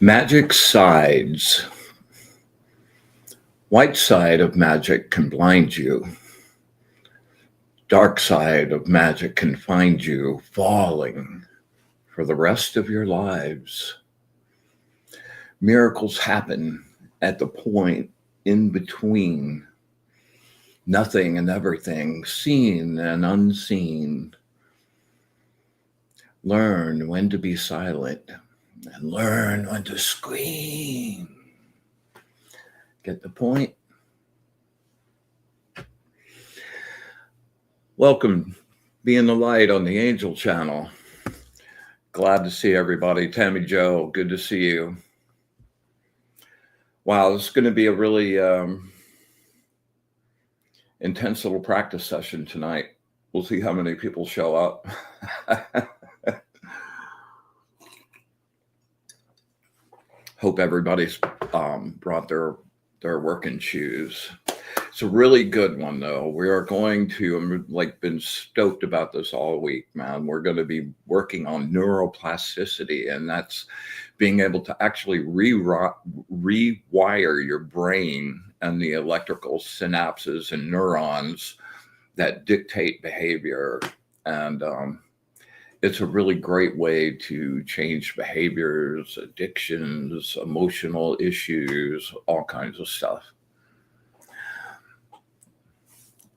Magic sides. White side of magic can blind you. Dark side of magic can find you falling for the rest of your lives. Miracles happen at the point in between nothing and everything, seen and unseen. Learn when to be silent and learn when to scream. Get the point? Welcome, being the light on the Angel Channel. Glad to see everybody. Tammy Joe, good to see you. Wow, this is going to be a really intense little practice session tonight. We'll see how many people show up. Hope everybody's brought their working shoes. It's a really good one, though. We are going to, been stoked about this all week, man. We're going to be working on neuroplasticity, and that's being able to actually rewire your brain and the electrical synapses and neurons that dictate behavior. And it's a really great way to change behaviors, addictions, emotional issues, all kinds of stuff.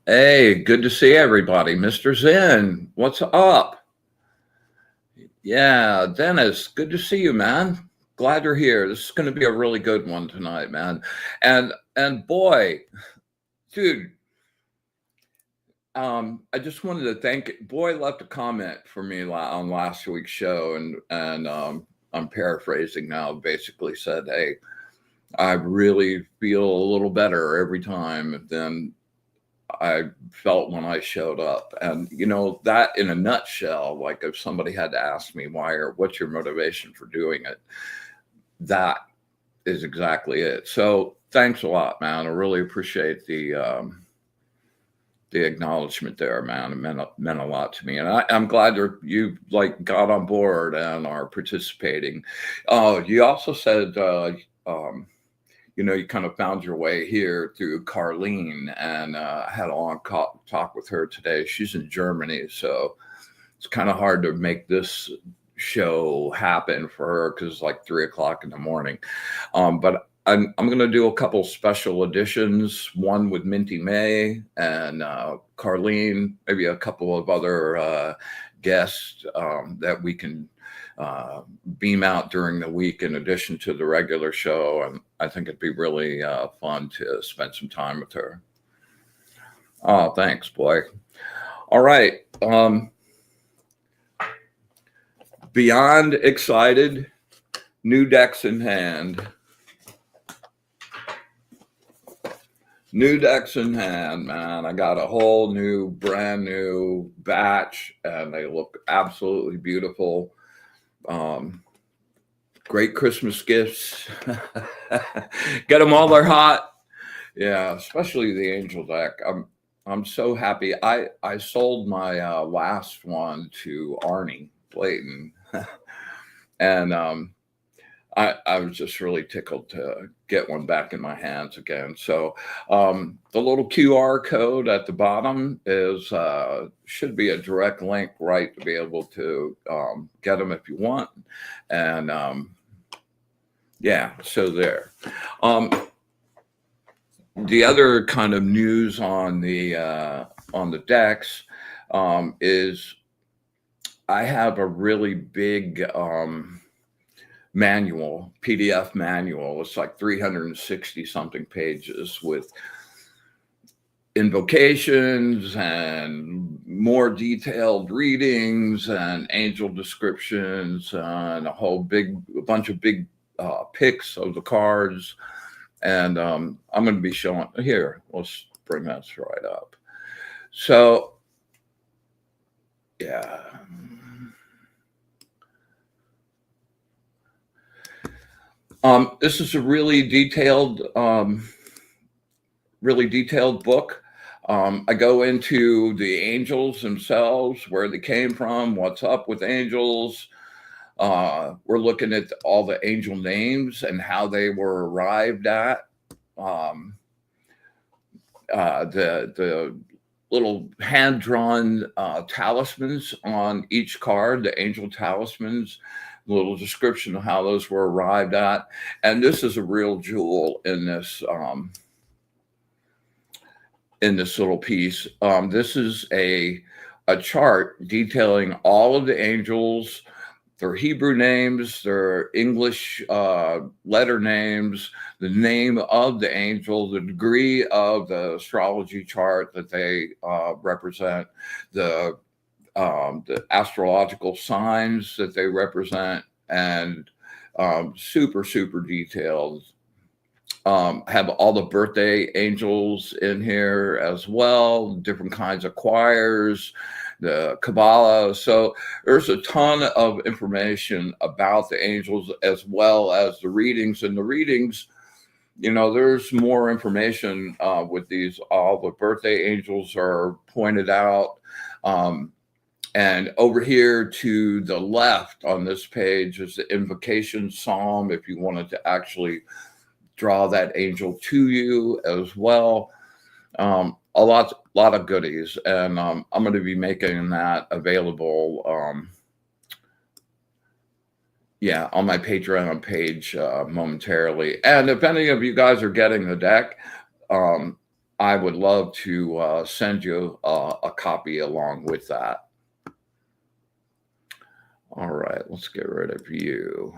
Hey, good to see everybody. Mr. Zen, what's up? Yeah, Dennis, good to see you, man. Glad you're here. This is going to be a really good one tonight, man. And boy, dude, I just wanted to thank. Boy left a comment for me on last week's show, and I'm paraphrasing now. Basically said, "Hey, I really feel a little better every time than I felt when I showed up." And that in a nutshell, like if somebody had to ask me why or what's your motivation for doing it, that is exactly it. So thanks a lot, man. I really appreciate the acknowledgement there, man. It meant a lot to me, and I'm glad you got on board and are participating. You also said you kind of found your way here through Carlene, and I had a long talk with her today. She's in Germany, so it's kind of hard to make this show happen for her because it's like 3:00 in the morning. But I'm going to do a couple special editions, one with Minty May and Carlene, maybe a couple of other guests that we can beam out during the week in addition to the regular show. And I think it'd be really fun to spend some time with her. Oh, thanks, boy. All right. Beyond excited, new decks in hand. New decks in hand, man. I got a whole brand new batch, and they look absolutely beautiful. Great Christmas gifts. Get them while they're hot. Yeah, especially the Angel deck. I'm so happy. I sold my last one to Arnie Blayton, and I was just really tickled to get one back in my hands again. So the little QR code at the bottom should be a direct link, right, to be able to get them if you want. And yeah, so there. The other kind of news on the decks is I have a really big manual, PDF manual. It's like 360 something pages with invocations and more detailed readings and angel descriptions and a bunch of big pics of the cards. And I'm going to be showing here. Let's bring that right up. So, yeah. This is a really detailed book. I go into the angels themselves, where they came from, what's up with angels, We're looking at all the angel names and how they were arrived at. The little hand-drawn talismans on each card, the angel talismans, a little description of how those were arrived at. And this is a real jewel in this little piece. This is a chart detailing all of the angels, their Hebrew names, their English letter names, the name of the angel, the degree of the astrology chart that they represent, the astrological signs that they represent, and super, super detailed. Have all the birthday angels in here as well, different kinds of choirs, the Kabbalah. So there's a ton of information about the angels as well as the readings. And the readings, you know, there's more information with these. All the birthday angels are pointed out. And over here to the left on this page is the invocation psalm if you wanted to actually draw that angel to you as well. A lot of goodies, and I'm going to be making that available on my Patreon page momentarily. And if any of you guys are getting the deck, I would love to send you a copy along with that. All right, let's get rid of you.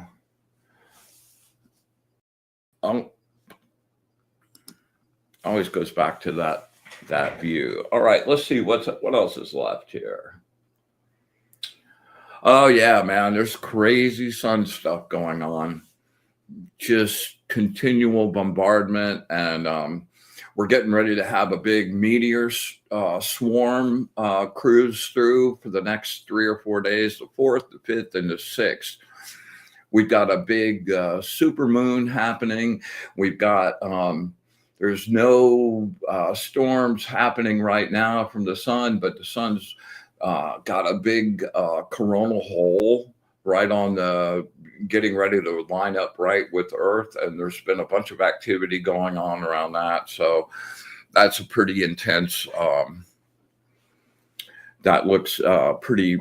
Always goes back to that view. All right, let's see what else is left here. Oh yeah, man, there's crazy sun stuff going on. Just continual bombardment, and we're getting ready to have a big meteor swarm cruise through for the next 3 or 4 days, the 4th, the 5th, and the 6th. We've got a big super moon happening. We've got there's no storms happening right now from the sun, but the sun's got a big coronal hole right on the getting ready to line up right with Earth. And there's been a bunch of activity going on around that. So that's a pretty intense, that looks pretty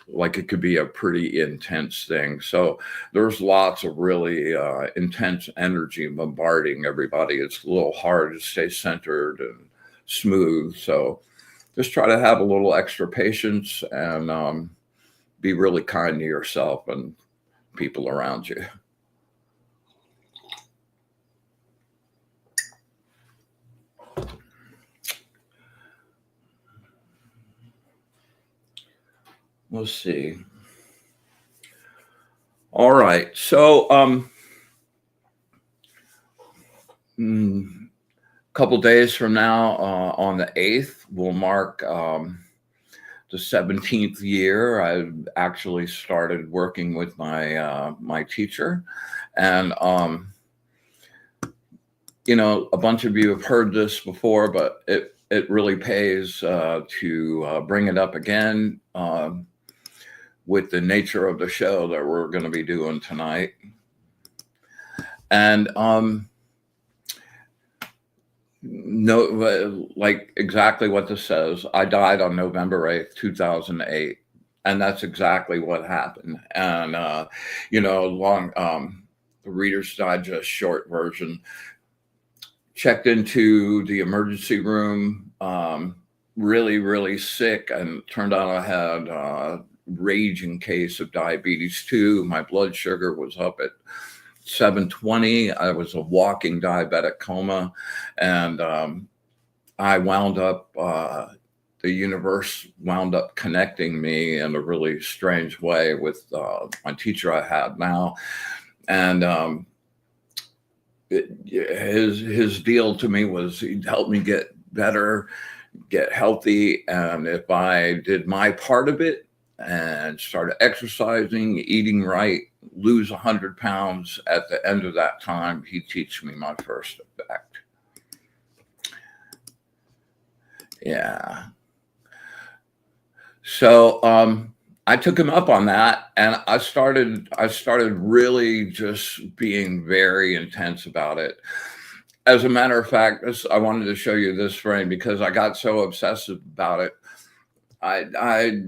like it could be a pretty intense thing. So there's lots of really intense energy bombarding everybody. It's a little hard to stay centered and smooth. So just try to have a little extra patience and be really kind to yourself and people around you. Let's see. All right. So a couple days from now, on the 8th, we'll mark the 17th year. I actually started working with my my teacher, and you know, a bunch of you have heard this before, but it really pays to bring it up again with the nature of the show that we're going to be doing tonight. And no, like exactly what this says. I died on November 8th, 2008. And that's exactly what happened. And, you know, the Reader's Digest short version, checked into the emergency room, really, really sick, and turned out I had a raging case of diabetes 2. My blood sugar was up at 720. I was a walking diabetic coma, and I wound up, the universe wound up connecting me in a really strange way with my teacher I have now. And his deal to me was he'd help me get better, get healthy, and if I did my part of it and started exercising, eating right, lose 100 pounds at the end of that time, he'd teach me my first effect. Yeah. So I took him up on that, and I started really just being very intense about it. As a matter of fact, I wanted to show you this frame because I got so obsessive about it. I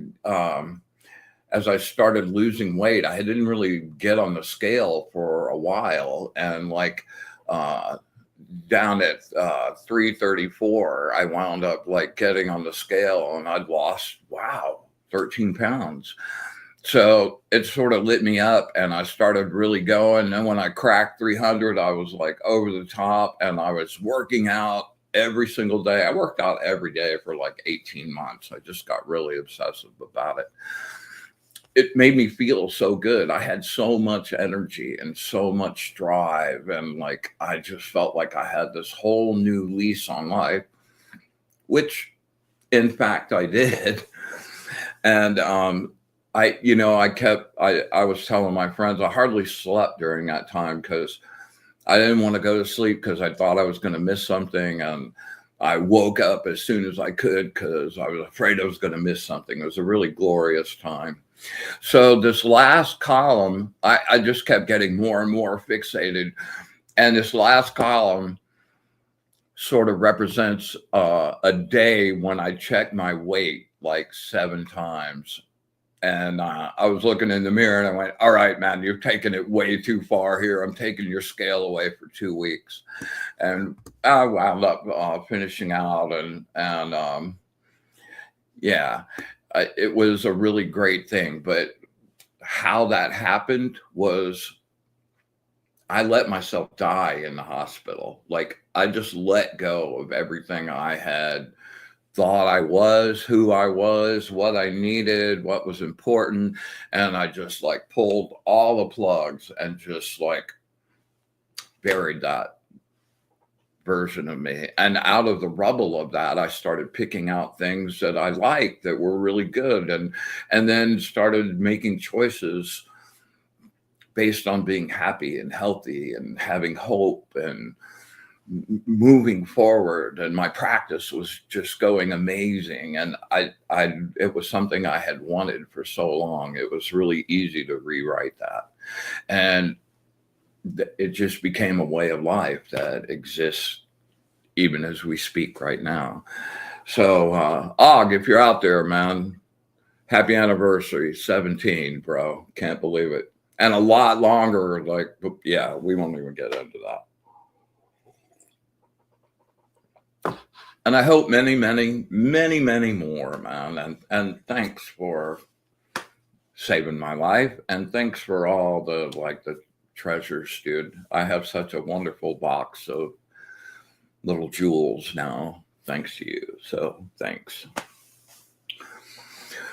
as I started losing weight, I didn't really get on the scale for a while, and like uh, down at 334, I wound up like getting on the scale, and I'd lost 13 pounds. So it sort of lit me up, and I started really going. And when I cracked 300, I was like over the top, and I was working out every single day. I worked out every day for like 18 months. I just got really obsessive about it. It made me feel so good. I had so much energy and so much drive. And like, I just felt like I had this whole new lease on life, which in fact I did. And I was telling my friends, I hardly slept during that time because I didn't want to go to sleep because I thought I was going to miss something. And I woke up as soon as I could because I was afraid I was going to miss something. It was a really glorious time. So this last column, I just kept getting more and more fixated. And this last column sort of represents a day when I checked my weight like 7 times. And I was looking in the mirror and I went, all right, man, you've taken it way too far here. I'm taking your scale away for 2 weeks. And I wound up finishing out. Yeah, it was a really great thing. But how that happened was I let myself die in the hospital. Like I just let go of everything I had thought I was, who I was, what I needed, what was important. And I just like pulled all the plugs and just like buried that version of me. And out of the rubble of that, I started picking out things that I liked that were really good, and then started making choices based on being happy and healthy and having hope and moving forward. And my practice was just going amazing. And it was something I had wanted for so long. It was really easy to rewrite that. And it just became a way of life that exists even as we speak right now. So, Og, if you're out there, man, happy anniversary, 17, bro. Can't believe it. And a lot longer. Like, yeah, we won't even get into that. And I hope many, many, many, many more, man. And thanks for saving my life. And thanks for all the treasures, dude. I have such a wonderful box of little jewels now, thanks to you. So thanks.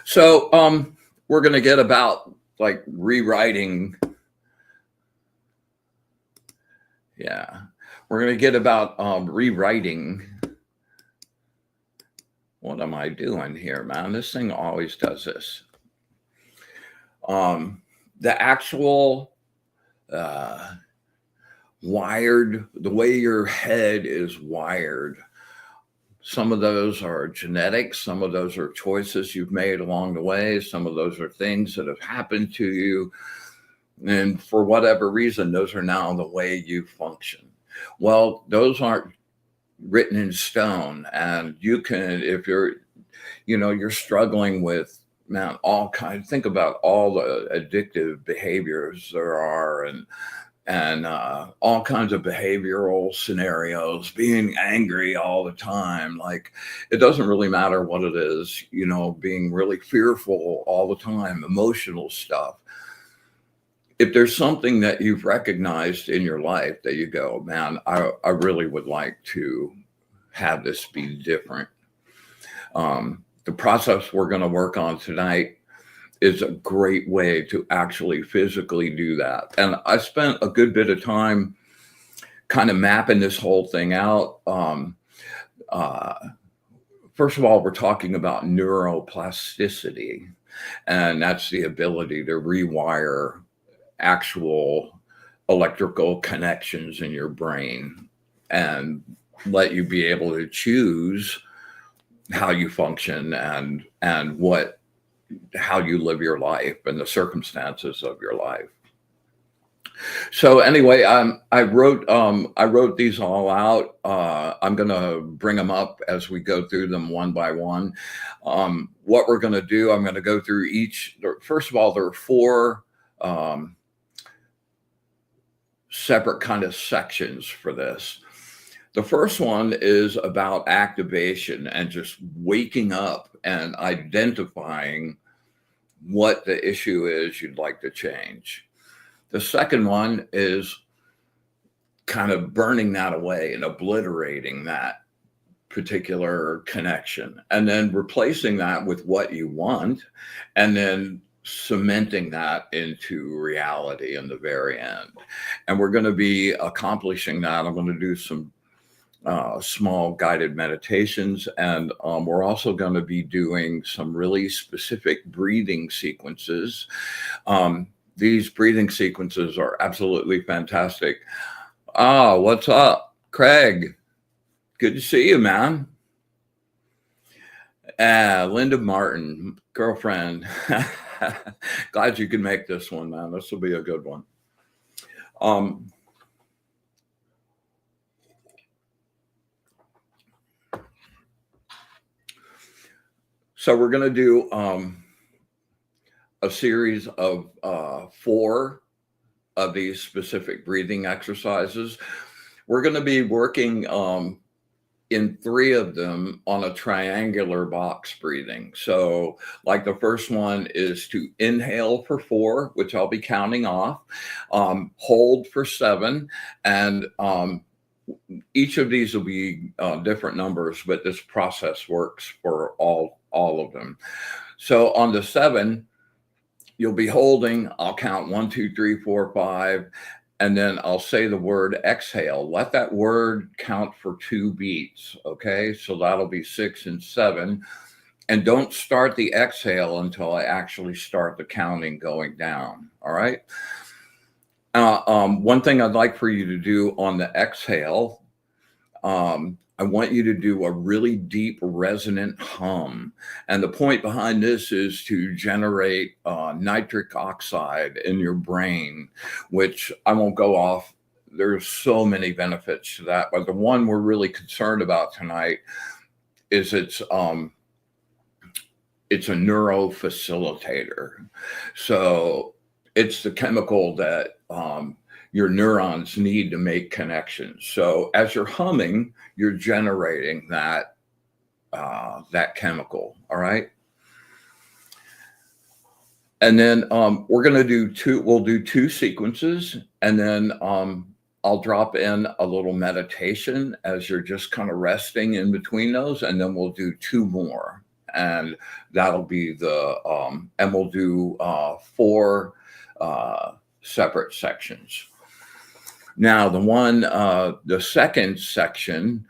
So we're gonna get about like rewriting. Yeah, we're gonna get about rewriting. What am I doing here, man? This thing always does this. The actual wired, the way your head is wired, some of those are genetics, some of those are choices you've made along the way, some of those are things that have happened to you, and for whatever reason, those are now the way you function. Well, those aren't written in stone, and you can, if you're struggling with, man, all kinds, think about all the addictive behaviors there are, and all kinds of behavioral scenarios, being angry all the time. Like, it doesn't really matter what it is, being really fearful all the time, emotional stuff. If there's something that you've recognized in your life that you go, man, I really would like to have this be different. The process we're going to work on tonight is a great way to actually physically do that. And I spent a good bit of time kind of mapping this whole thing out. First of all, we're talking about neuroplasticity, and that's the ability to rewire actual electrical connections in your brain and let you be able to choose how you function and what how you live your life and the circumstances of your life. So anyway, I wrote these all out. I'm going to bring them up as we go through them one by one. What we're going to do, I'm going to go through each. First of all, there are four separate kind of sections for this. The first one is about activation and just waking up and identifying what the issue is you'd like to change. The second one is kind of burning that away and obliterating that particular connection, and then replacing that with what you want, and then cementing that into reality in the very end. And we're going to be accomplishing that. I'm going to do some small guided meditations, and we're also going to be doing some really specific breathing sequences. These breathing sequences are absolutely fantastic. What's up, Craig? Good to see you, man. Linda Martin, girlfriend. Glad you could make this one, man. This will be a good one. So we're going to do a series of 4 of these specific breathing exercises. We're going to be working in 3 of them on a triangular box breathing. So like the first one is to inhale for 4, which I'll be counting off, hold for 7, and each of these will be different numbers, but this process works for all of them. So on the 7, you'll be holding. I'll count 1, 2, 3, 4, 5, and then I'll say the word exhale. Let that word count for 2 beats. Okay, so that'll be 6 and 7. And don't start the exhale until I actually start the counting going down. All right. One thing I'd like for you to do on the exhale, I want you to do a really deep resonant hum. And the point behind this is to generate nitric oxide in your brain, which I won't go off. There's so many benefits to that. But the one we're really concerned about tonight is it's a neurofacilitator. So it's the chemical that your neurons need to make connections. So as you're humming, you're generating that chemical. All right. And then we're going to do 2. We'll do 2 sequences, and then I'll drop in a little meditation as you're just kind of resting in between those, and then we'll do 2 more, and that'll be and we'll do 4 separate sections. Now, the second section,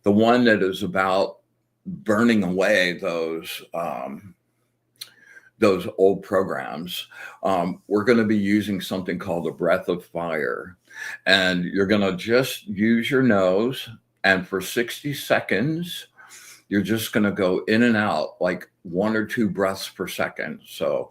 the one that is about burning away those old programs, we're going to be using something called the breath of fire. And you're going to just use your nose, and for 60 seconds, you're just going to go in and out like 1 or 2 breaths per second. So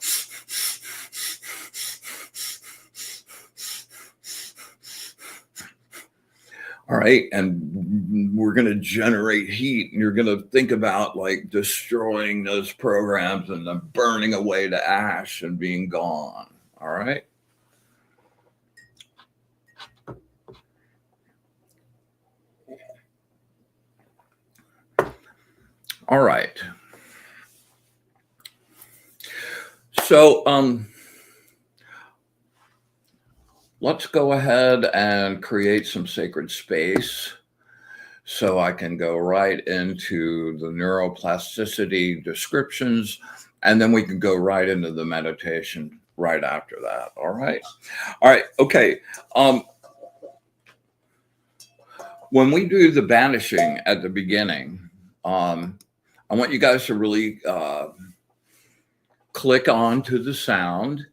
all right, and we're going to generate heat, and you're going to think about like destroying those programs and them burning away to ash and being gone. All right. All right. So let's go ahead and create some sacred space so I can go right into the neuroplasticity descriptions, and then we can go right into the meditation right after that. All right. All right. Okay. When we do the banishing at the beginning, I want you guys to really click on to the sound.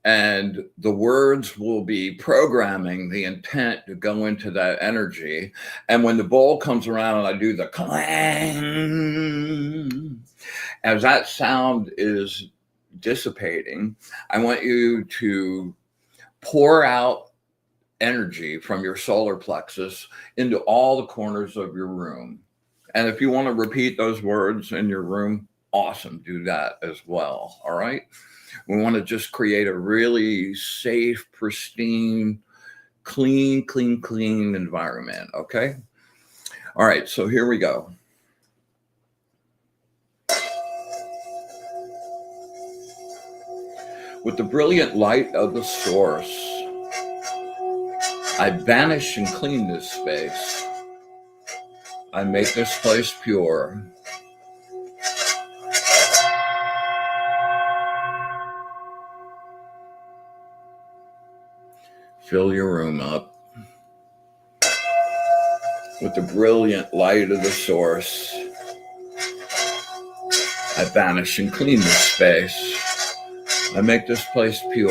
And the words will be programming the intent to go into that energy. And when the bowl comes around and I do the clang, as that sound is dissipating, I want you to pour out energy from your solar plexus into all the corners of your room. And if you want to repeat those words in your room, awesome, do that as well. All right. We want to just create a really safe, pristine, clean environment. Okay. All right. So here we go. With the brilliant light of the source, I banish and clean this space. I make this place pure. Fill your room up with the brilliant light of the source. I banish and clean this space. I make this place pure.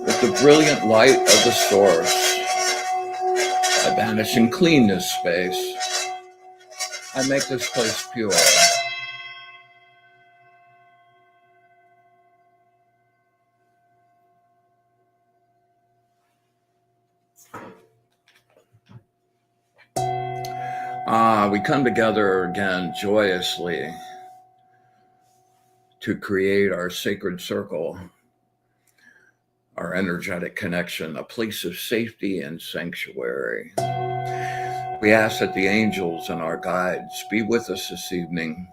With the brilliant light of the source, I banish and clean this space. I make this place pure. We come together again joyously to create our sacred circle, our energetic connection, a place of safety and sanctuary. We ask that the angels and our guides be with us this evening,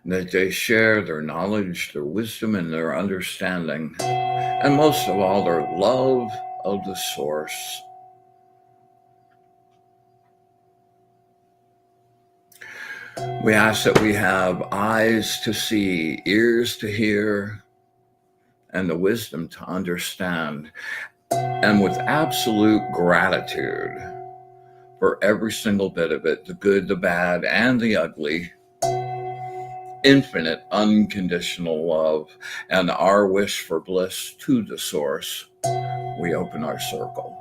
and that they share their knowledge, their wisdom, and their understanding, and most of all, their love of the source. We ask that we have eyes to see, ears to hear, and the wisdom to understand, and with absolute gratitude for every single bit of it, the good, the bad, and the ugly, infinite, unconditional love, and our wish for bliss to the source, we open our circle.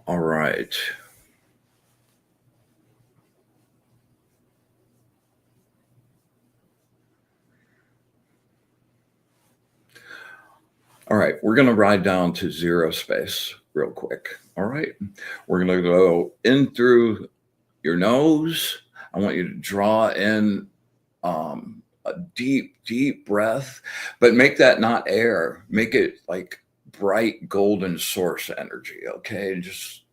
All right. All right, we're going to ride down to zero space real quick. All right, we're going to go in through your nose. I want you to draw in a deep breath, but make that not air. Make it like bright golden source energy. Okay, just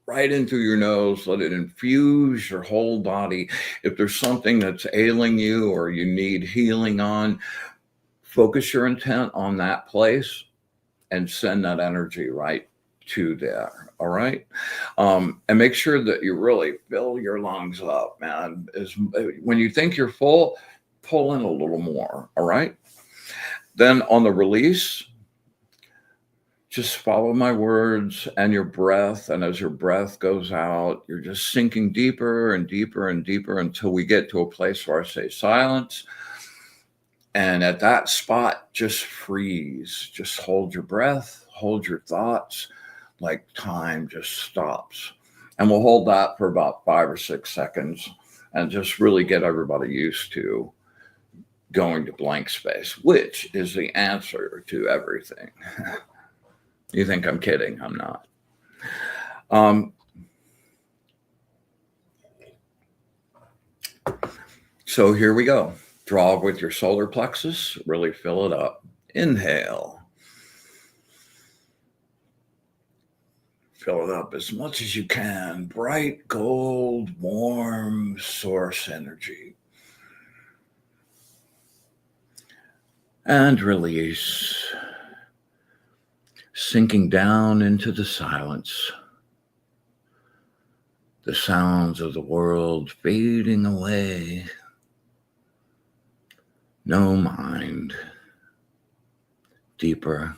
right in through your nose. Let it infuse your whole body. If there's something that's ailing you or you need healing on, focus your intent on that place and send that energy right to there. All right. And make sure that you really fill your lungs up, man. When you think you're full, pull in a little more. All right. Then on the release, just follow my words and your breath. And as your breath goes out, you're just sinking deeper and deeper and deeper until we get to a place where I say silence. And at that spot, just freeze. Just hold your breath, hold your thoughts, like time just stops. And we'll hold that for about 5 or 6 seconds and just really get everybody used to going to blank space, which is the answer to everything. You think I'm kidding? I'm not. So here we go. Draw with your solar plexus, really fill it up. Inhale. Fill it up as much as you can. Bright gold, warm source energy. And release. Sinking down into the silence. The sounds of the world fading away. No mind. Deeper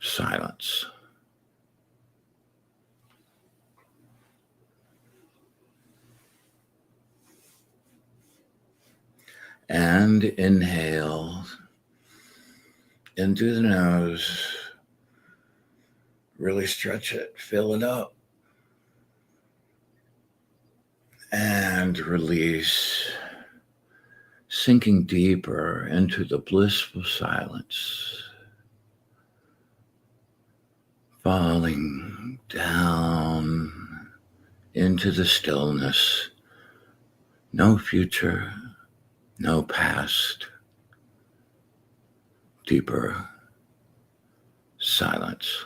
silence. And inhale into the nose. Really stretch it, fill it up. And release, sinking deeper into the blissful silence. Falling down into the stillness. No future, no past. Deeper silence.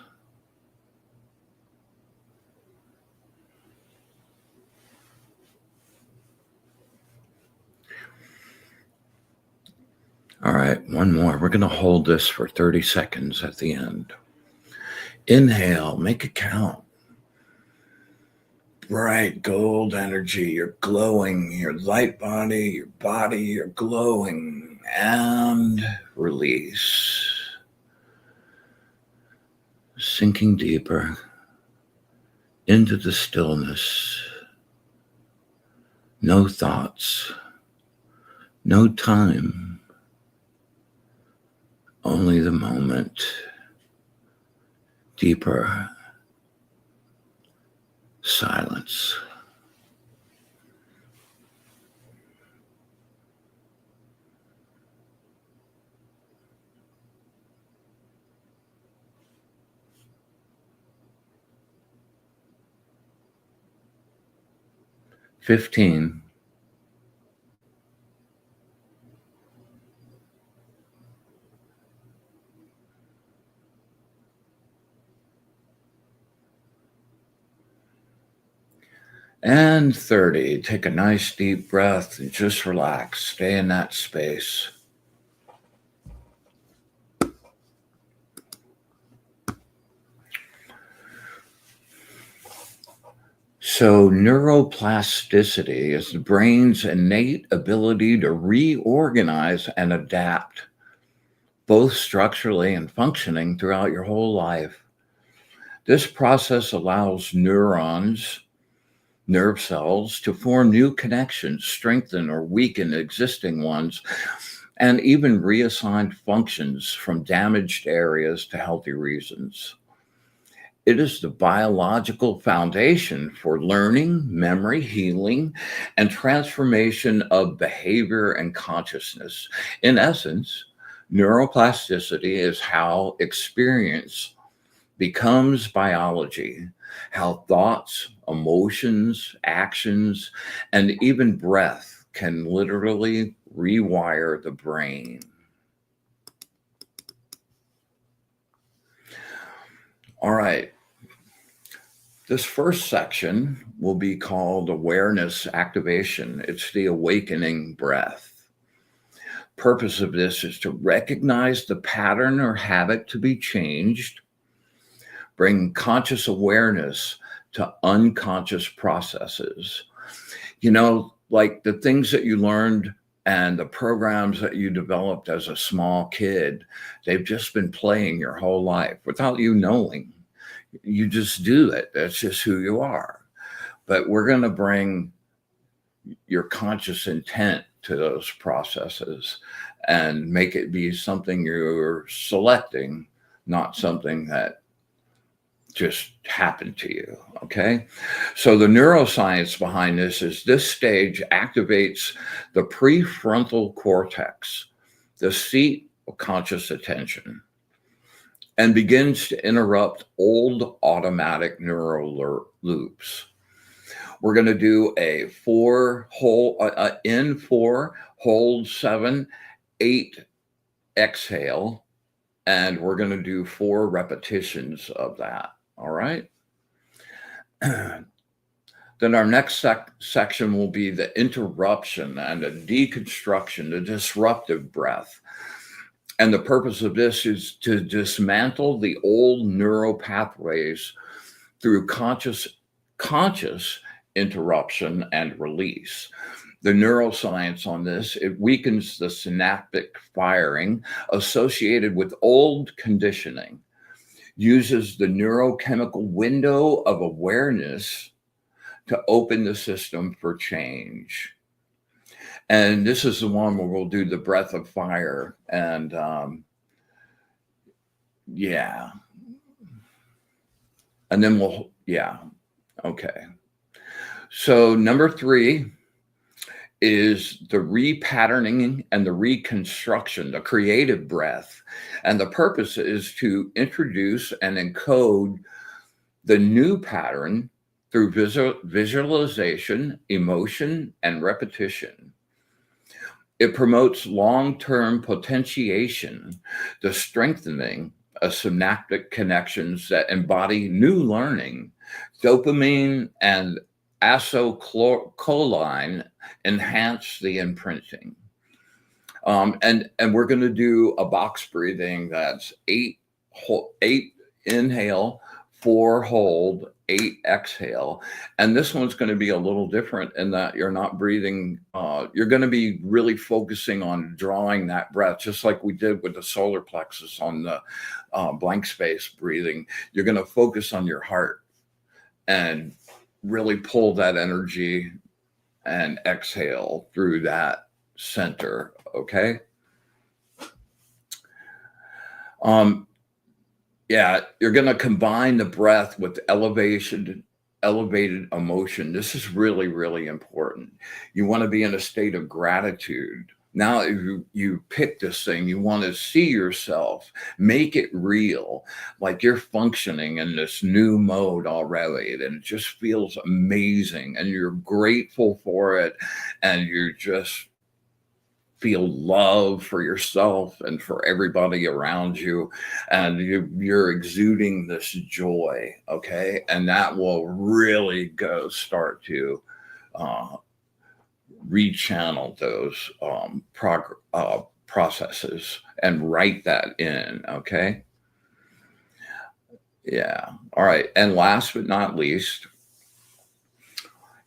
All right, one more. We're going to hold this for 30 seconds at the end. Inhale, make it count. Bright gold energy, you're glowing, your light body, you're glowing. And release. Sinking deeper into the stillness. No thoughts, no time. Only the moment, deeper silence. $15. And 30. Take a nice deep breath and just relax. Stay in that space. So neuroplasticity is the brain's innate ability to reorganize and adapt, both structurally and functioning throughout your whole life. This process allows neurons, nerve cells, to form new connections, strengthen or weaken existing ones, and even reassign functions from damaged areas to healthy regions. It is the biological foundation for learning, memory, healing, and transformation of behavior and consciousness. In essence, neuroplasticity is how experience becomes biology, how thoughts, emotions, actions, and even breath can literally rewire the brain. All right. This first section will be called awareness activation. It's the awakening breath. Purpose of this is to recognize the pattern or habit to be changed, bring conscious awareness to unconscious processes. You know, like the things that you learned and the programs that you developed as a small kid, they've just been playing your whole life without you knowing. You just do it. That's just who you are. But we're going to bring your conscious intent to those processes and make it be something you're selecting, not something that just happened to you. Okay. So the neuroscience behind this stage activates the prefrontal cortex, the seat of conscious attention, and begins to interrupt old automatic neural loops. We're going to do a in 4, hold 7, 8, exhale, and we're going to do 4 repetitions of that. All right. Then our next section will be the interruption and the deconstruction, the disruptive breath. And the purpose of this is to dismantle the old neural pathways through conscious interruption and release. The neuroscience on this, it weakens the synaptic firing associated with old conditioning, uses the neurochemical window of awareness to open the system for change. And this is the one where we'll do the breath of fire. And yeah. And then okay. So number 3 is the repatterning and the reconstruction, the creative breath. And the purpose is to introduce and encode the new pattern through visualization, emotion, and repetition. It promotes long-term potentiation, the strengthening of synaptic connections that embody new learning. Dopamine and acetylcholine enhance the imprinting. And we're going to do a box breathing that's 8 inhale, 4 hold, 8 exhale. And this one's going to be a little different in that you're not breathing. You're going to be really focusing on drawing that breath, just like we did with the solar plexus on the blank space breathing. You're going to focus on your heart and really pull that energy and exhale through that center. Okay. Yeah, you're going to combine the breath with elevated emotion. This is really, really important. You want to be in a state of gratitude. Now, if you pick this thing, you want to see yourself, make it real, like you're functioning in this new mode already, and it just feels amazing, and you're grateful for it, and you just feel love for yourself and for everybody around you, and you're exuding this joy, okay? And that will really start to rechannel those processes and write that in, okay? Yeah, all right. And last but not least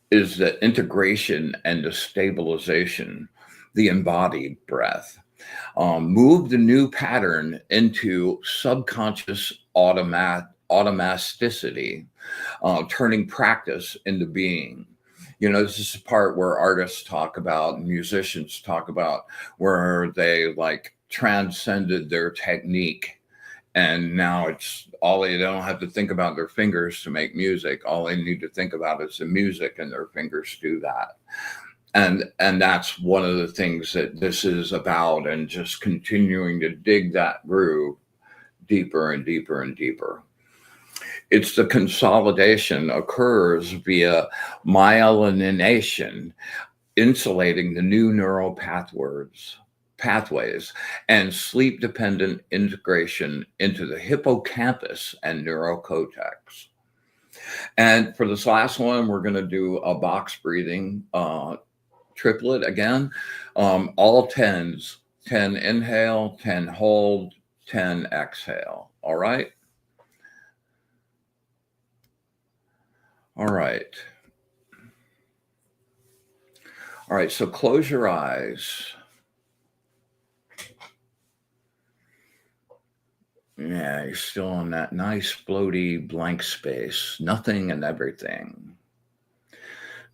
is the integration and the stabilization, the embodied breath. Move the new pattern into subconscious automaticity, turning practice into being. You know, this is the part where artists talk about, and musicians talk about, where they like transcended their technique. And now it's all, they don't have to think about their fingers to make music. All they need to think about is the music, and their fingers do that. And that's one of the things that this is about, and just continuing to dig that groove deeper and deeper and deeper. It's the consolidation occurs via myelination, insulating the new neural pathways, and sleep-dependent integration into the hippocampus and neurocortex. And for this last one, we're going to do a box breathing triplet again, all 10s, 10 inhale, 10 hold, 10 exhale. All right. All right. All right. So close your eyes. Yeah, you're still in that nice floaty blank space, nothing and everything.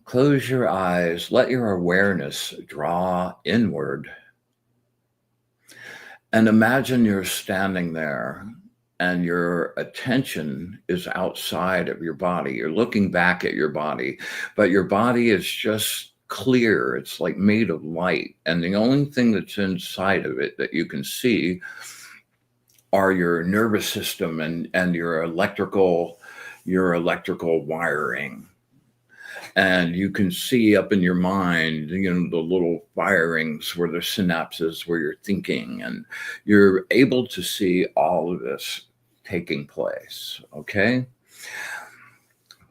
Close your eyes, let your awareness draw inward. And imagine you're standing there and your attention is outside of your body. You're looking back at your body, but your body is just clear. It's like made of light. And the only thing that's inside of it that you can see are your nervous system and your electrical wiring. And you can see up in your mind, you know, the little firings where the synapses where you're thinking, and you're able to see all of this taking place, okay?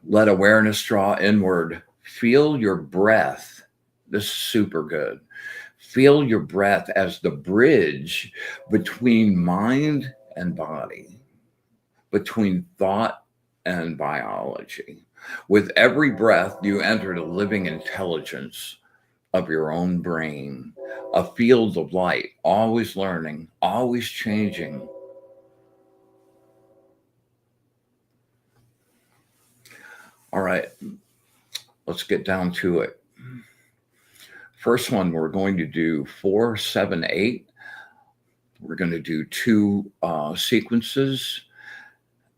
Let awareness draw inward. Feel your breath. This is super good. Feel your breath as the bridge between mind and body, between thought and biology. With every breath, you enter the living intelligence of your own brain, a field of light, always learning, always changing. All right, let's get down to it. First one, we're going to do 4, 7, 8. We're going to do 2 sequences,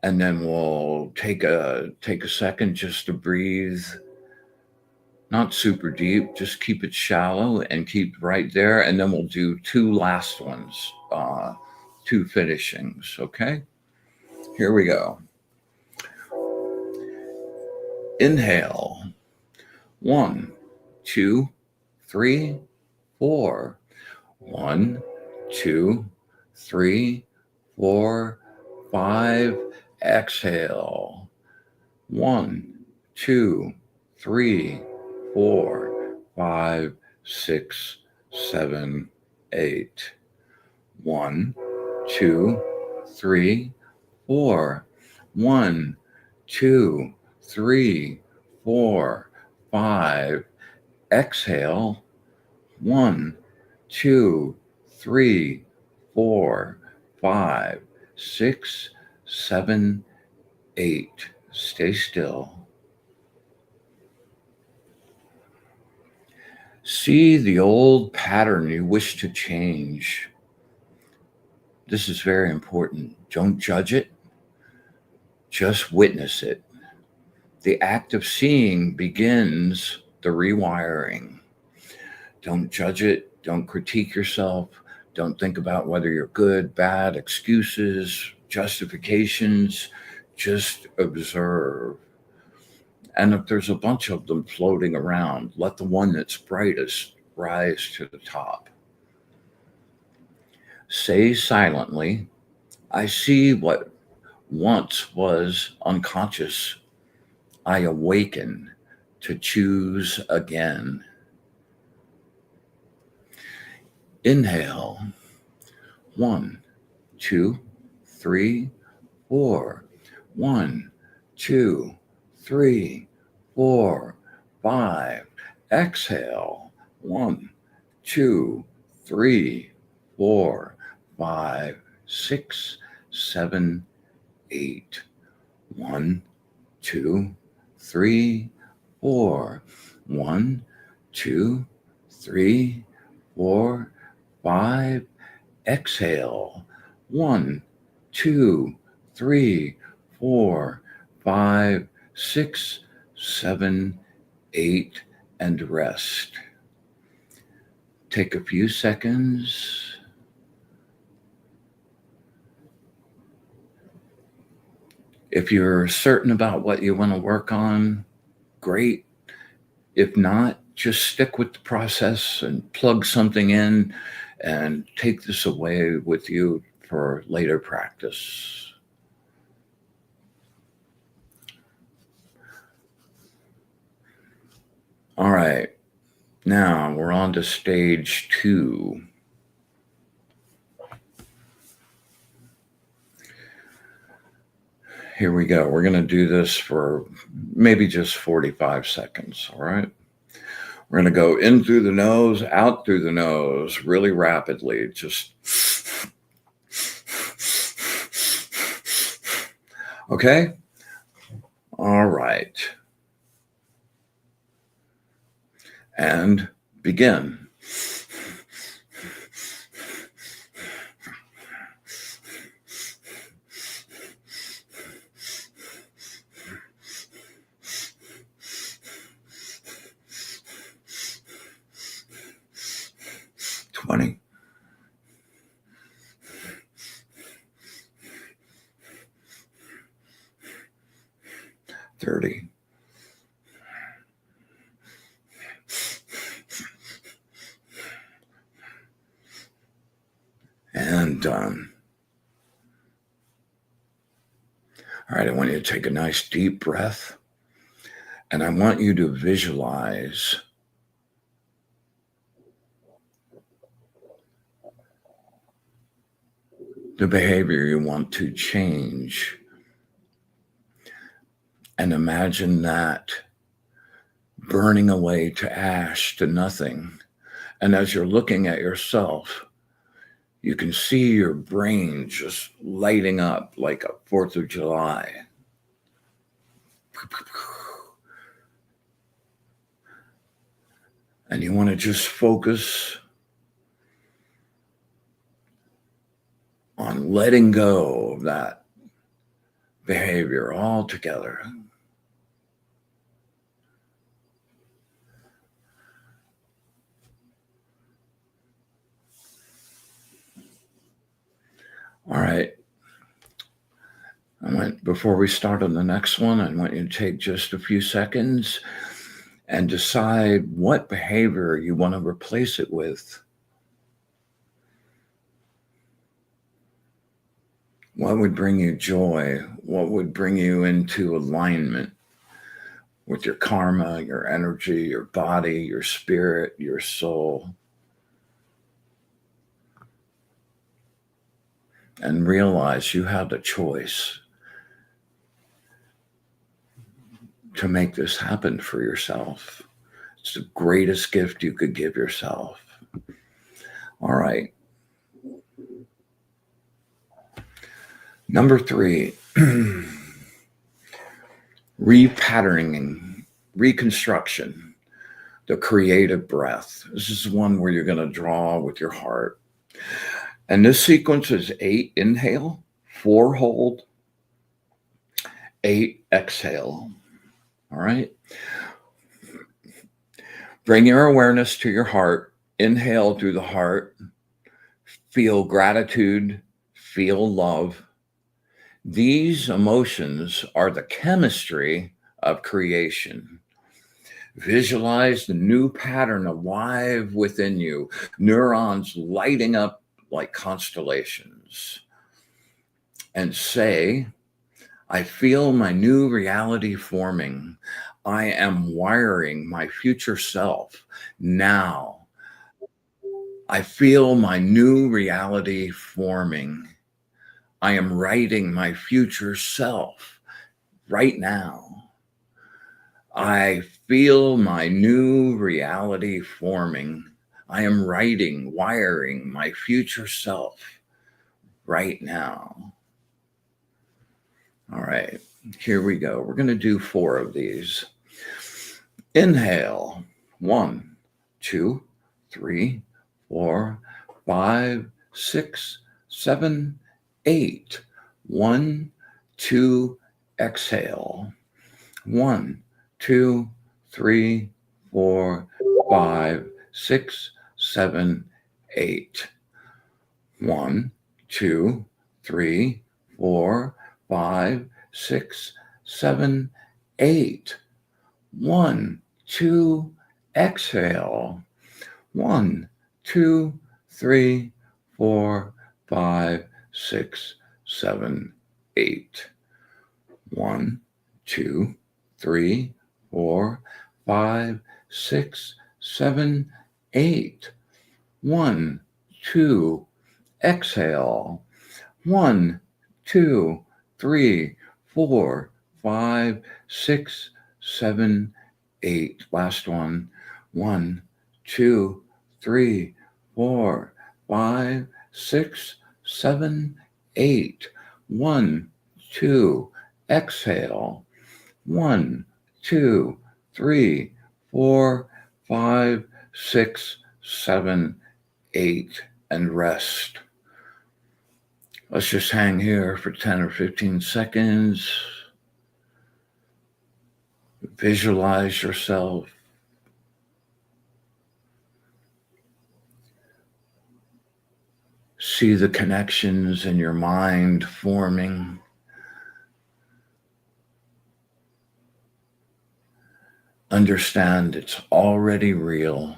and then we'll take a second just to breathe. Not super deep, just keep it shallow and keep right there. And then we'll do 2 last ones, 2 finishings. Okay, here we go. Inhale. 1, 2, 3, 4. 1, 2, 3, 4, 5. Exhale. 1, 2, 3, 4, 5, 6, 7, 8. 1, 2, 3, 4. 1, 2, 3, 4, 5. Exhale. 1, 2, 3, 4, 5, 6, 7, 8. Stay still. See the old pattern you wish to change. This is very important. Don't judge it. Just witness it. The act of seeing begins the rewiring. Don't judge it. Don't critique yourself. Don't think about whether you're good, bad, excuses, justifications. Just observe. And if there's a bunch of them floating around, let the one that's brightest rise to the top. Say silently, I see what once was unconscious. I awaken to choose again. Inhale. 1, 2, 3, 4. 1, 2, 3, 4, 5. Exhale. 1, 2, 3, 4, 5, 6, 7, 8. 1, 2, 3, 4. 1, 2, 3, 4, 5. Exhale. 1, 2, 3, 4, 5, 6, 7, 8, and rest. Take a few seconds. If you're certain about what you want to work on, great. If not, just stick with the process and plug something in and take this away with you for later practice. All right, now we're on to stage 2. Here we go. We're going to do this for maybe just 45 seconds, all right? We're going to go in through the nose, out through the nose, really rapidly. Just, okay? All right. And begin. Twenty. 30. And done. All right, I want you to take a nice deep breath, and I want you to visualize the behavior you want to change. and imagine that burning away to ash, to nothing. And as you're looking at yourself, you can see your brain just lighting up like a 4th of July. And you want to just focus on letting go of that behavior altogether. All right. Before we start on the next one, I want you to take just a few seconds and decide what behavior you want to replace it with. What would bring you joy? What would bring you into alignment with your karma, your energy, your body, your spirit, your soul? And realize you have the choice to make this happen for yourself. It's the greatest gift you could give yourself. All right. Number 3, repatterning, reconstruction, the creative breath. This is one where you're going to draw with your heart. And this sequence is 8 inhale, 4 hold, 8 exhale. All right. Bring your awareness to your heart. Inhale through the heart. Feel gratitude. Feel love. These emotions are the chemistry of creation. Visualize the new pattern alive within you, neurons lighting up like constellations. And say, I feel my new reality forming. I am wiring my future self now. I feel my new reality forming. I am writing my future self right now. I feel my new reality forming. I am writing, wiring my future self right now. All right, here we go. We're going to do 4 of these. Inhale. 1, 2, 3, 4, 5, 6, 7, 8. 1, 2, exhale. 1, 2, 3, 4, 5, 6, 7, 8. 1, 2, 3, 4, 5, 6, 7, 8. 1, 2, exhale. 1, 2, 3, 4, 5, 6, 7, 8. 1, 2, 3, 4, 5, 6, 7, 8. 1, 2, exhale. 1, 2, 3, 4, 5, 6, 7, 8. Last one. 1, 2, 3, 4, 5, 6, 7, 8. 1, 2, exhale. 1, 2, 3, 4, 5, 6, 7, 8. And rest. Let's just hang here for 10 or 15 seconds. Visualize yourself. See the connections in your mind forming. Understand it's already real.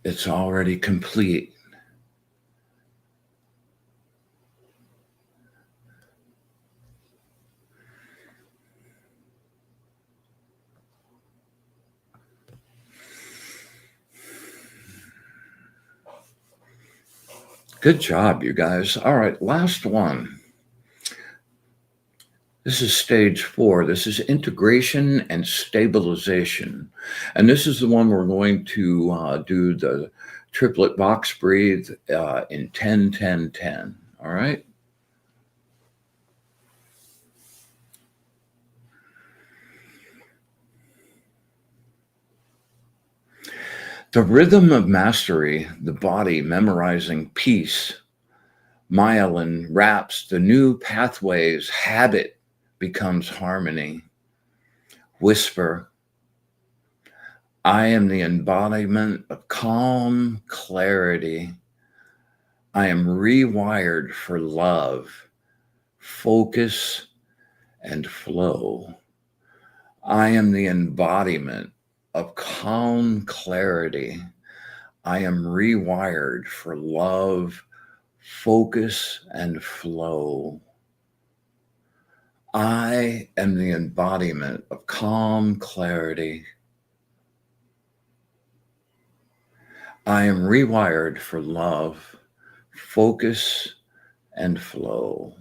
It's already complete. Good job, you guys. All right, last one. This is stage 4. This is integration and stabilization. And this is the one we're going to do the triplet box breathe in 10, 10, 10. All right. The rhythm of mastery, the body memorizing peace, myelin wraps the new pathways, habit becomes harmony. Whisper, I am the embodiment of calm clarity. I am rewired for love, focus, and flow. I am the embodiment of calm clarity. I am rewired for love, focus, and flow. I am the embodiment of calm clarity. I am rewired for love, focus, and flow.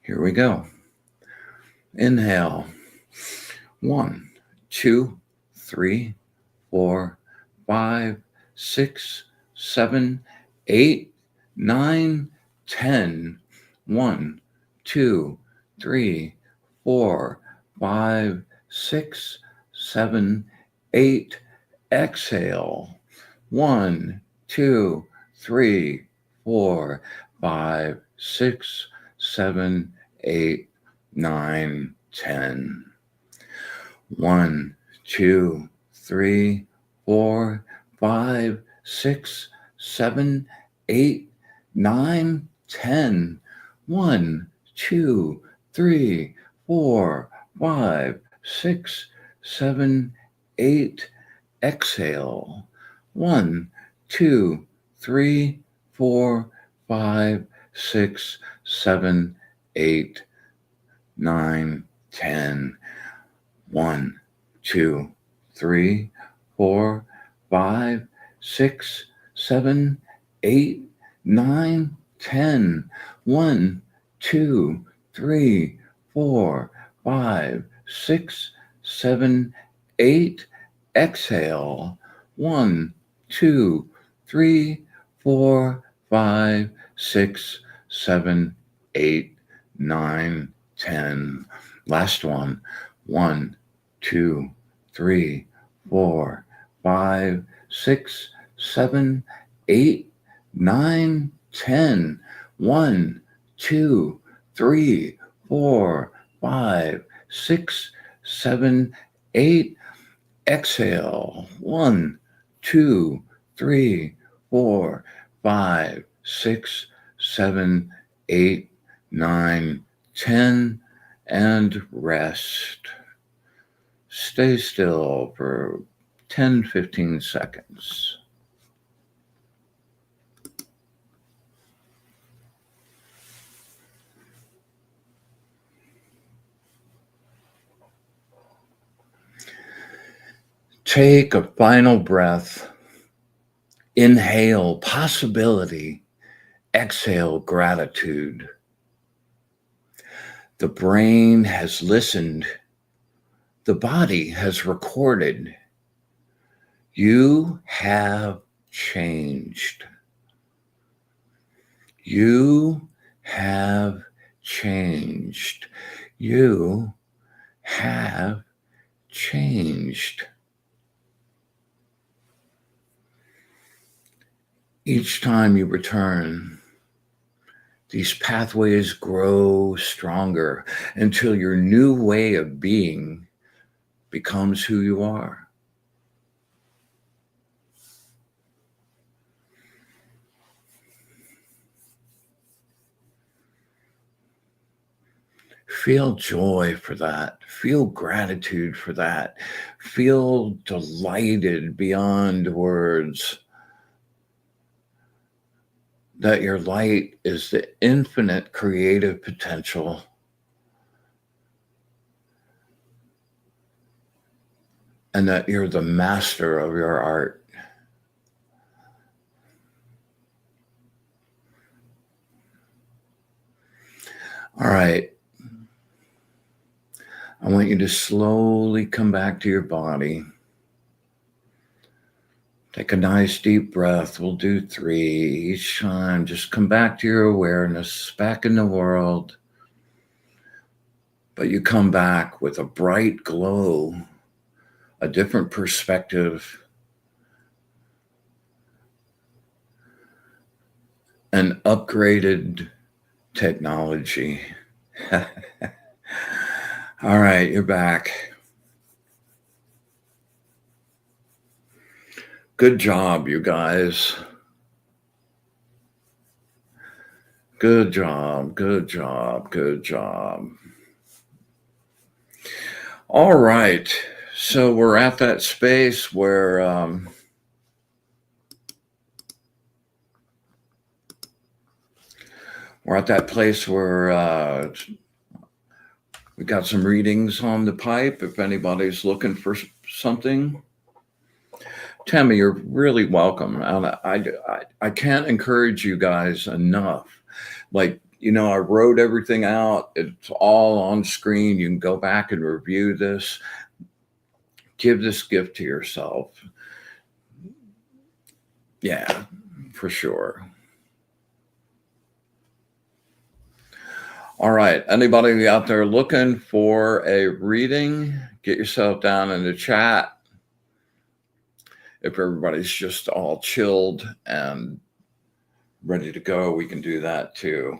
Here we go. Inhale. 1, 2, 3, 4, 5, 6, 7, 8, 9, 10. 1, 2, 3, 4, 5, 6, 7, 8. Exhale. 1, 2, 3, 4, 5, 6, 7, 8, 9, 10. 1, 2, 3, 4, 5, 6, 7, 8, 9, 10. 1, 2, 3, 4, 5, 6, 7, 8. Exhale. 1, 2, 3, 4, 5, 6, 7, 8, 9, 10. 1, 2, 3, 4, 5, 6, 7, 8, 9, 10. 1, 2, 3, 4, 5, 6, 7, 8. Exhale. 1, 2, 3, 4, 5, 6, 7, 8, 9, 10. Last one. 1, 2, 3, 4, 5, 6, 7, 8, 9, 10. 1, 2, 3, 4, 5, 6, 7, 8. Exhale. 1, 2, 3, 4, 5, 6, 7, 8, 9, 10. And rest. Stay still for 10, 15 seconds. Take a final breath. Inhale possibility. Exhale gratitude. The brain has listened. The body has recorded. You have changed. You have changed. You have changed. Each time you return, these pathways grow stronger until your new way of being becomes who you are. Feel joy for that. Feel gratitude for that. Feel delighted beyond words that your light is the infinite creative potential and that you're the master of your art. All right. I want you to slowly come back to your body. Take a nice deep breath. We'll do 3 each time. Just come back to your awareness, back in the world. But you come back with a bright glow, a different perspective, an upgraded technology. All right, you're back. Good job, you guys. Good job, good job, good job. All right, so we're at that space where we're at that place where we got some readings on the pipe. If anybody's looking for something, Tammy, you're really welcome. And I can't encourage you guys enough. Like, you know, I wrote everything out. It's all on screen. You can go back and review this. Give this gift to yourself. Yeah, for sure. All right. Anybody out there looking for a reading, get yourself down in the chat. If everybody's just all chilled and ready to go, we can do that too.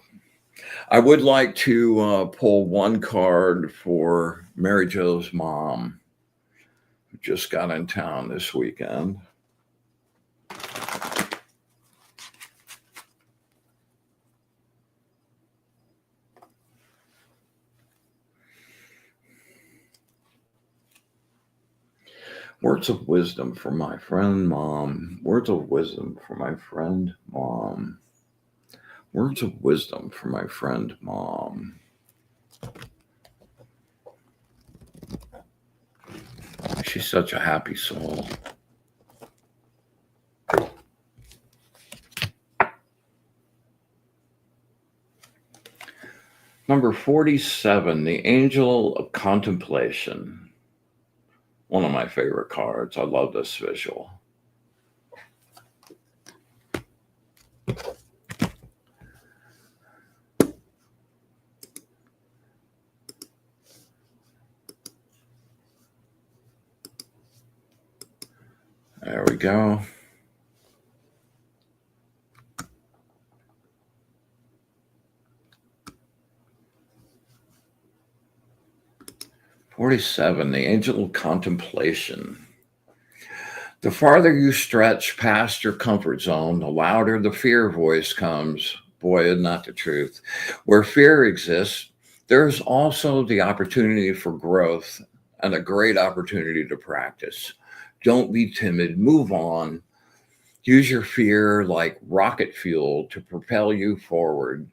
I would like to pull one card for Mary Jo's mom, who just got in town this weekend. Words of wisdom for my friend, Mom. Words of wisdom for my friend, Mom. Words of wisdom for my friend, Mom. She's such a happy soul. Number 47, the Angel of Contemplation. One of my favorite cards. I love this visual. There we go. '47, the Angel of Contemplation. The farther you stretch past your comfort zone, the louder the fear voice comes. Boy, isn't that the truth? Where fear exists, there's also the opportunity for growth and a great opportunity to practice. Don't be timid. Move on. Use your fear like rocket fuel to propel you forward.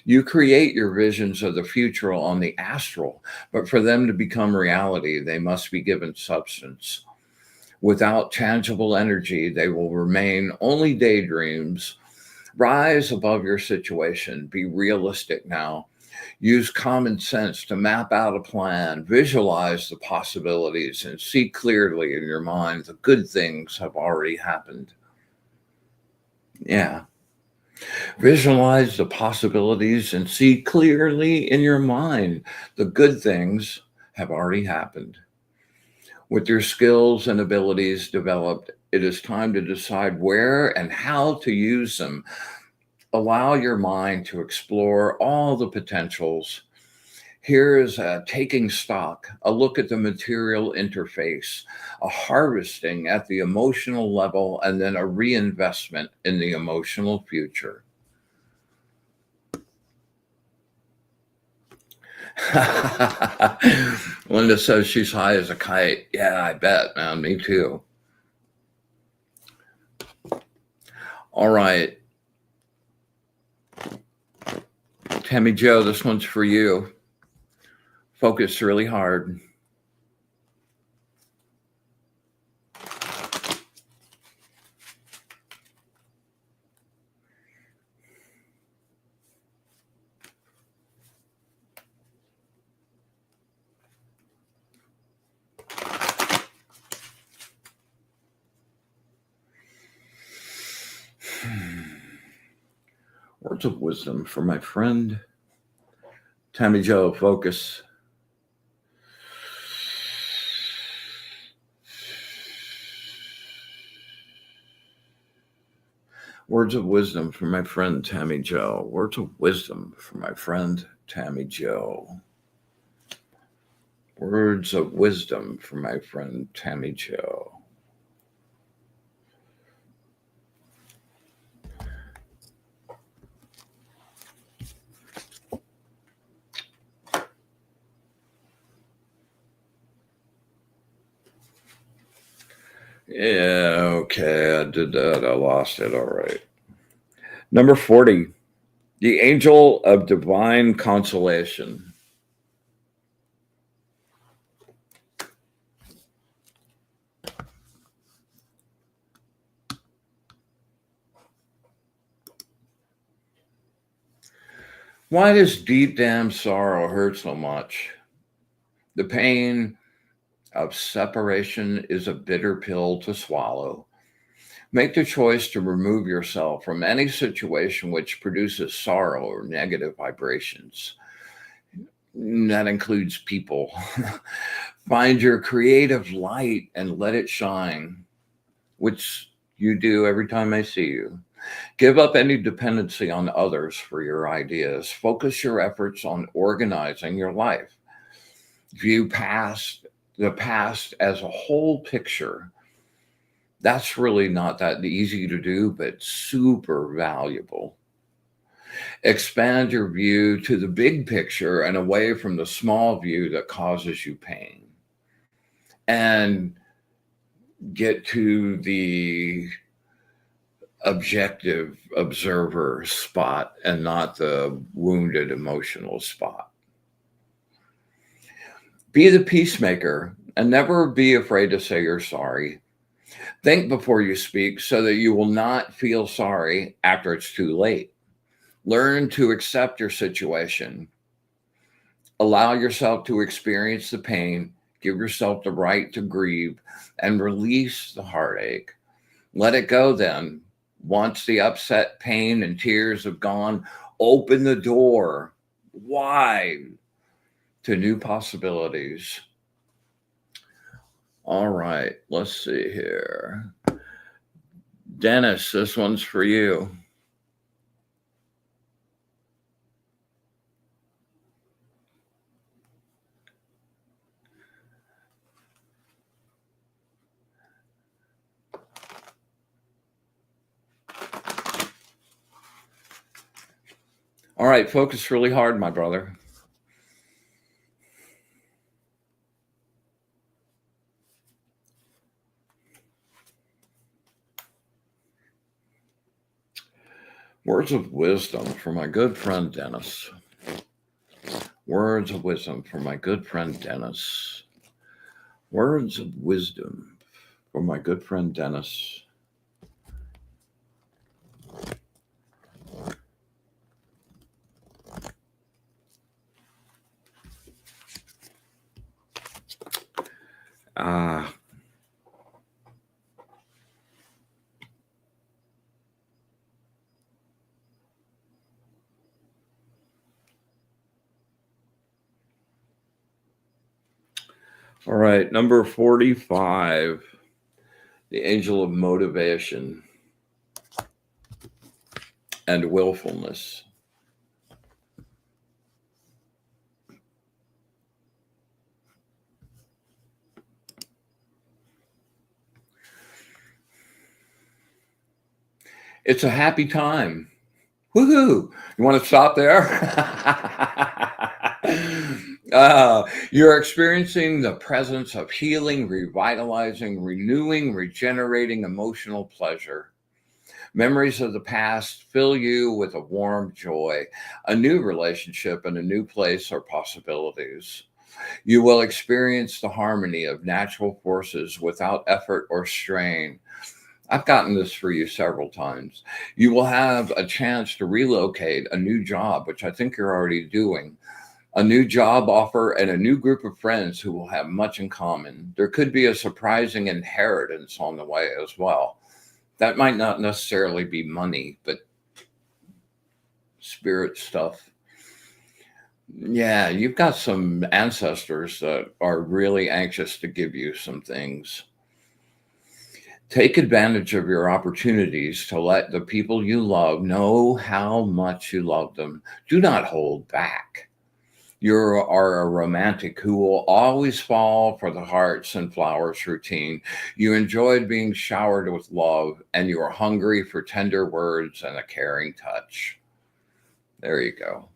You create your visions of the future on the astral, but for them to become reality, they must be given substance. Without tangible energy, they will remain only daydreams. Rise above your situation. Be realistic now. Use common sense to map out a plan. Visualize the possibilities and see clearly in your mind the good things have already happened. Yeah. Visualize the possibilities and see clearly in your mind the good things have already happened. With your skills and abilities developed, it is time to decide where and how to use them. Allow your mind to explore all the potentials. Here is a taking stock, a look at the material interface, a harvesting at the emotional level, and then a reinvestment in the emotional future. Linda says she's high as a kite. Yeah, I bet, man. Me too. All right. Tammy Joe, this one's for you. Focus really hard. Words of wisdom for my friend Tammy Jo. Focus. Words of wisdom for my friend Tammy Jo. Words of wisdom for my friend Tammy Jo. Words of wisdom for my friend Tammy Jo. Yeah, okay, I did that. I lost it. All right. Number 40, the angel of divine consolation. Why does deep damn sorrow hurt so much? The pain of separation is a bitter pill to swallow. Make the choice to remove yourself from any situation which produces sorrow or negative vibrations. That includes people. Find your creative light and let it shine, which you do every time I see you. Give up any dependency on others for your ideas. Focus your efforts on organizing your life. View the past as a whole picture. That's really not that easy to do, but super valuable. Expand your view to the big picture and away from the small view that causes you pain. And get to the objective observer spot and not the wounded emotional spot. Be the peacemaker and never be afraid to say you're sorry. Think before you speak so that you will not feel sorry after it's too late. Learn to accept your situation. Allow yourself to experience the pain. Give yourself the right to grieve and release the heartache. Let it go then. Once the upset, pain, and tears have gone, open the door wide to new possibilities. All right, let's see here. Dennis, this one's for you. All right, focus really hard, my brother. Words of wisdom for my good friend Dennis. Words of wisdom for my good friend Dennis. Words of wisdom for my good friend Dennis. All right, number 45, the angel of motivation and willfulness. It's a happy time. Woohoo! You want to stop there? You're experiencing the presence of healing, revitalizing, renewing, regenerating emotional pleasure. Memories of the past fill you with a warm joy. A new relationship and a new place are possibilities. You will experience the harmony of natural forces without effort or strain. I've gotten this for you several times. You will have a chance to relocate, a new job, which I think you're already doing, a new job offer, and a new group of friends who will have much in common. There could be a surprising inheritance on the way as well. That might not necessarily be money, but spirit stuff. Yeah, you've got some ancestors that are really anxious to give you some things. Take advantage of your opportunities to let the people you love know how much you love them. Do not hold back. You are a romantic who will always fall for the hearts and flowers routine. You enjoyed being showered with love, and you are hungry for tender words and a caring touch. There you go.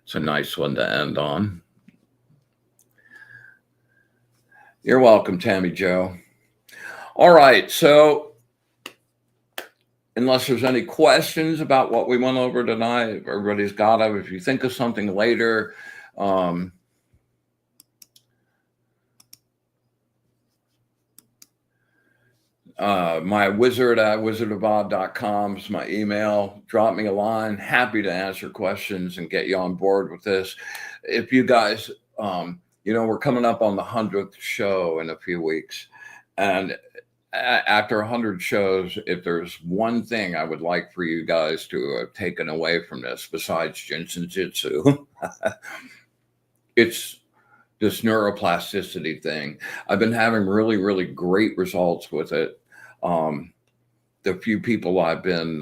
It's a nice one to end on. You're welcome, Tammy Joe. All right, so unless there's any questions about what we went over tonight, everybody's got them. If you think of something later, my wizard at wizardofod.com is my email. Drop me a line. Happy to answer questions and get you on board with this. If you guys, we're coming up on the 100th show in a few weeks. And after 100 shows, if there's one thing I would like for you guys to have taken away from this, besides Jinsen Jitsu, it's this neuroplasticity thing. I've been having really, really great results with it. The few people I've been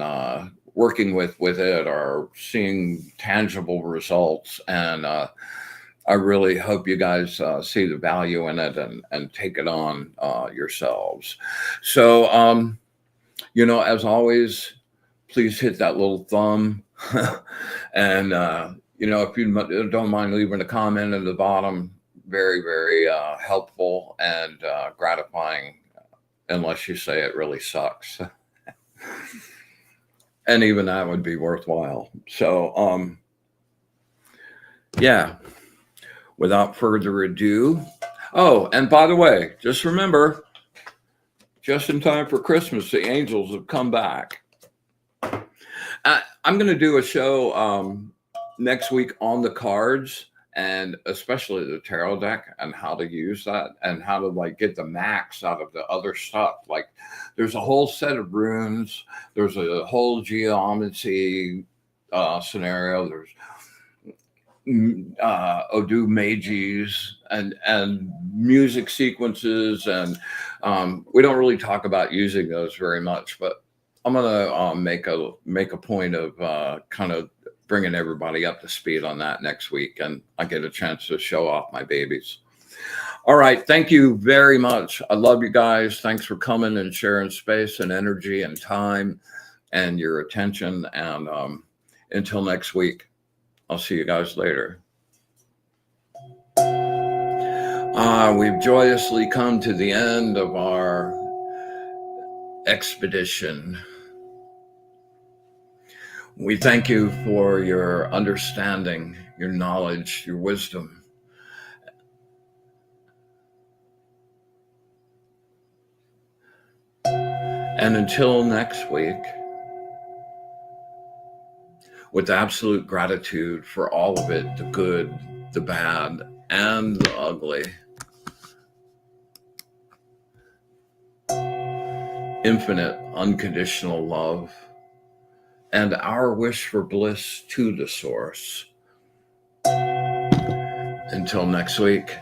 working with it are seeing tangible results, and I really hope you guys see the value in it and take it on yourselves. So, as always, please hit that little thumb. And, if you don't mind leaving a comment at the bottom, very, very helpful and gratifying, unless you say it really sucks. And even that would be worthwhile. So, yeah. Without further ado. Oh, and by the way, just remember, just in time for Christmas, the angels have come back. I'm going to do a show next week on the cards, and especially the tarot deck, and how to use that, and how to get the max out of the other stuff. There's a whole set of runes. There's a whole geometry scenario. There's Odu Mages and music sequences, and we don't really talk about using those very much, but I'm gonna make a point of kind of bringing everybody up to speed on that next week, and I get a chance to show off my babies. All right, thank you very much. I love you guys. Thanks for coming and sharing space and energy and time and your attention, and until next week, I'll see you guys later. We've joyously come to the end of our expedition. We thank you for your understanding, your knowledge, your wisdom. And until next week, with absolute gratitude for all of it, the good, the bad, and the ugly. Infinite, unconditional love, and our wish for bliss to the source. Until next week.